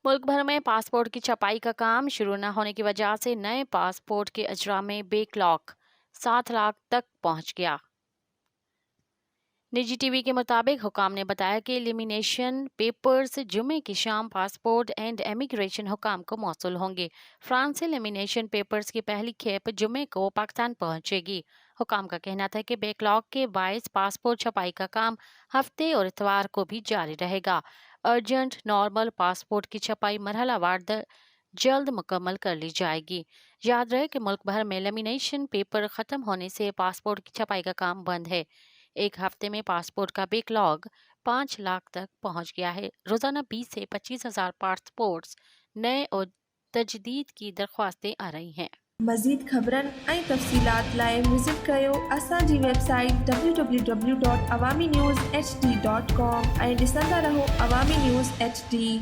मुल्क भर में पासपोर्ट की छपाई का काम शुरू न होने की वजह से नए पासपोर्ट के अजरा में बैकलॉग 7 लाख तक पहुंच गया। निजी टीवी के मुताबिक हुकाम ने बताया कि एलिमिनेशन पेपर्स जुमे की शाम पासपोर्ट एंड इमिग्रेशन हुकाम को मौसूल होंगे। फ्रांस से एलिमिनेशन पेपर्स की पहली खेप जुमे को पाकिस्तान पहुंचेगी। हुकाम का कहना था कि बैकलॉग के बायस पासपोर्ट छपाई का काम हफ्ते और इतवार को भी जारी रहेगा। अर्जेंट नॉर्मल पासपोर्ट की छपाई मरहलावार जल्द मुकम्मल कर ली जाएगी। याद रहे कि मुल्क भर में लेमिनेशन पेपर खत्म होने से पासपोर्ट की छपाई का काम बंद है। एक हफ्ते में पासपोर्ट का बैकलॉग 5 लाख तक पहुंच गया है। रोजाना 20 से 25 हजार पासपोर्ट्स नए और तजदीद की दरख्वास्तें आ रही हैं। मज़ीद ख़बरन ऐं तफ़सीलात लाइ विज़िट कयो असांजी वेबसाइट www.awamiNewsHD.com ऐं ॾिसंदा रहो अवामी न्यूज़ HD।